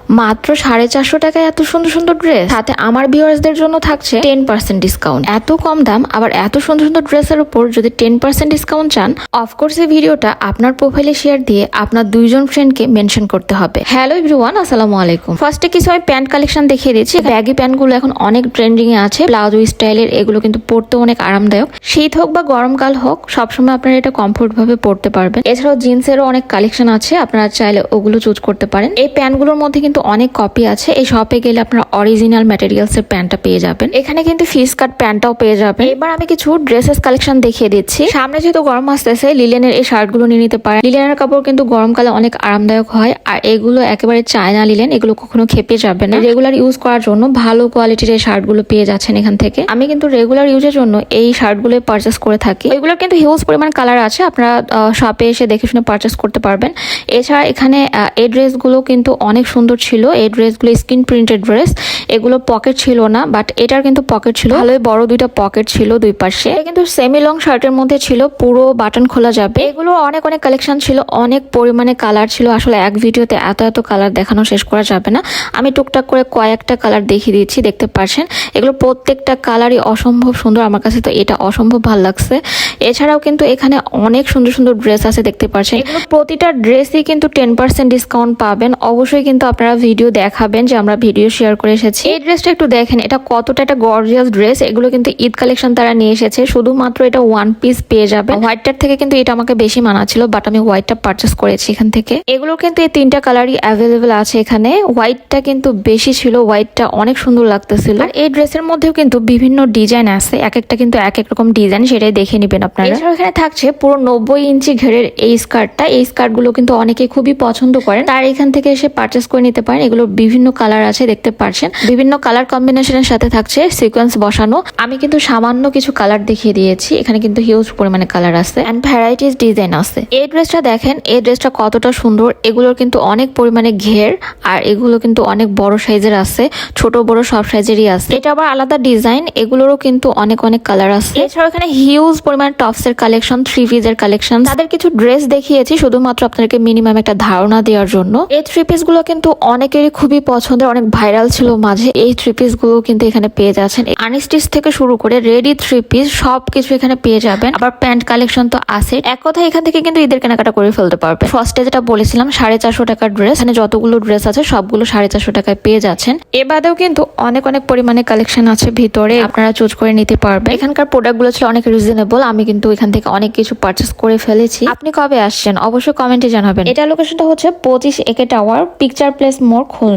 মাত্র 450 টাকায় এত সুন্দর সুন্দর ড্রেস, সাথে আমার ভিউয়ার্সদের জন্য থাকছে 10% ডিসকাউন্ট। এত কম দাম আবার এত সুন্দর সুন্দর ড্রেসের উপর যদি 10% ডিসকাউন্ট চান, অফকোর্স এই ভিডিওটা আপনার প্রোফাইলে শেয়ার দিয়ে আপনার 2 জন ফ্রেন্ডকে মেনশন করতে হবে। হ্যালো এভরিওয়ান, আসসালামু আলাইকুম। ফার্স্টে কিছু আমি প্যান্ট কালেকশন দেখিয়ে দিচ্ছি। ব্যাগি প্যান্টগুলো এখন অনেক ট্রেন্ডিং এ আছে, প্লাজো স্টাইলের। এগুলো কিন্তু পরতে অনেক আরামদায়ক, শীত হোক বা গরমকাল হোক সবসময় আপনারা এটা কমফোর্ট ভাবে পরতে পারবেন। এছাড়াও জিন্সেরও অনেক কালেকশন আছে, আপনারা চাইলে ওগুলো চুজ করতে পারেন। এই প্যান্টগুলোর মধ্যে কিন্তু অনেক কপি আছে, এই শপে গেলে আপনারা অরিজিনাল ম্যাটেরিয়ালস এর প্যান্টটা পেয়ে যাবেন। এখানে কিন্তু ফিস কাট প্যান্টটাও পেয়ে যাবেন। এবার আমি কিছু ড্রেসেস কালেকশন দেখিয়ে দিচ্ছি। সামনে যেহেতু গরম আসতেছে, লিলেনের এই শার্টগুলো নিয়ে নিতে পারেন। লিলেনের কাপড় কিন্তু গরমকালে অনেক আরামদায়ক হয়, আর এগুলো একেবারে চায়না লিলেন, এগুলো কখনো খেপে যাবে না। রেগুলার ইউজ করার জন্য ভালো কোয়ালিটির এই শার্টগুলো পেয়ে যাচ্ছেন এখান থেকে। আমি কিন্তু রেগুলার ইউজের জন্য এই শার্টগুলো পারচেস করে থাকি। এগুলোর কিন্তু হিউজ পরিমাণ কালার আছে, আপনারা শপে এসে দেখে শুনে পারচেস করতে পারবেন। এছাড়া এখানে এই ড্রেসগুলো কিন্তু অনেক সুন্দর ছিল। এই ড্রেসগুলো স্কিন প্রিন্টেড ড্রেস, এগুলো পকেট ছিল না, বাট এটার কিন্তু পকেট ছিল। ভালোই বড় দুইটা পকেট ছিল দুই পাশে। এটা কিন্তু সেমি লং শার্টের মধ্যে ছিল, পুরো বাটন খোলা যাবে। এগুলো অনেক অনেক কালেকশন ছিল, অনেক পরিমাণে কালার ছিল। আসলে এক ভিডিওতে এত এত কালার দেখানো শেষ করা যাবে না। আমি টুকটাক করে কয়েকটা কালার দেখিয়ে দিচ্ছি, দেখতে পাচ্ছেন। এগুলো প্রত্যেকটা কালারই অসম্ভব সুন্দর, আমার কাছে তো এটা অসম্ভব ভালো লাগছে। এছাড়াও কিন্তু এখানে অনেক সুন্দর সুন্দর ড্রেস আছে, দেখতে পাচ্ছেন। এগুলো প্রতিটা ড্রেসই কিন্তু 10% ডিসকাউন্ট পাবেন। অবশ্যই কিন্তু আপনারা ভিডিও দেখাবেন যে আমরা ভিডিও শেয়ার করে এসেছি। এই ড্রেসটা একটু দেখেন, এটা কতটা একটা গর্জিয়াস ড্রেস। এগুলো কিন্তু ঈদ কালেকশন তারা নিয়ে এসেছে, শুধুমাত্র এটা ওয়ান পিস পেয়ে যাবেন। হোয়াইটটার থেকে কিন্তু এটা আমাকে বেশি মানাচ্ছিল, বাট আমি হোয়াইটটা পারচেস করেছি এখান থেকে। এগুলো কিন্তু এই 3টা কালারই অ্যাভেলেবেল আছে এখানে। হোয়াইটটা কিন্তু বেশি ছিল, হোয়াইটটা অনেক সুন্দর লাগতেছিল। আর এই ড্রেসের মধ্যেও কিন্তু বিভিন্ন ডিজাইন আছে, এক একটা কিন্তু এক এক রকম ডিজাইন, সেটাই দেখে নেবেন আপনারা। এছাড়াও এখানে থাকছে পুরো 90 ইঞ্চি ঘেরের এই স্কার্টটা। এই স্কার্ট গুলো কিন্তু অনেকে খুবই পছন্দ করেন, তার এখান থেকে এসে পারচেস করে নিতে পারেন। এগুলো বিভিন্ন কালার আছে, দেখতে পাচ্ছেন। বিভিন্ন কালার কম্বিনেশনের সাথে থাকছে সিকোয়েন্স বসানো। আমি কিন্তু সামান্য কিছু কালার দেখিয়ে দিয়েছি, এখানে কিন্তু হিউজ পরিমাণে কালার আছে এন্ড ভ্যারাইটিস ডিজাইন আছে। এই ড্রেসটা দেখেন, এই ড্রেসটা কতটা সুন্দর। এগুলোর কিন্তু অনেক পরিমাণে ঘের, আর এগুলো কিন্তু অনেক বড় সাইজের আছে, ছোট বড় সব সাইজেরই আছে। এটা আবার আলাদা ডিজাইন, এগুলোরও কিন্তু অনেক অনেক কালার আছে। এছাড়াও এখানে হিউজ পরিমাণে টপস এর কালেকশন, থ্রি পিস এর কালেকশন। তাদের কিছু ড্রেস দেখিয়েছি শুধুমাত্র আপনাদেরকে মিনিমাম একটা ধারণা দেওয়ার জন্য। এই থ্রি পিস গুলো কিন্তু অনেকেরই খুবই পছন্দের, অনেক ভাইরাল ছিল মাঝে। এই থ্রি পিস গুলো কিন্তু এখানে পেয়ে যাচ্ছেন। আনস্টিচ থেকে শুরু করে রেডি থ্রি পিস সবকিছু এখানে পেয়ে যাবেন। আবার প্যান্ট কালেকশন তো আছে। এক কথা এখান থেকে কিন্তু ঈদের কেনাকাটা করে ফেলতে পারবেন। ফার্স্টে যেটা বলেছিলাম 450 টাকার ড্রেস, এখানে যতগুলো ড্রেস আছে সবগুলো 450 টাকায় পেয়ে যাচ্ছেন। এ বাদেও কিন্তু অনেক অনেক পরিমাণে কালেকশন আছে ভিতরে, আপনারা চুজ করে নিতে পারবেন। এখানকার প্রোডাক্ট গুলো ছিল অনেক রিজনেবল, আমি কিন্তু এখান থেকে অনেক কিছু পারচেস করে ফেলেছি। আপনি কবে আসছেন অবশ্যই কমেন্টে জানাবেন। এটা লোকেশনটা হচ্ছে 25 একে টাওয়ার, পিকচার প্লেস মোড়, খুলনা।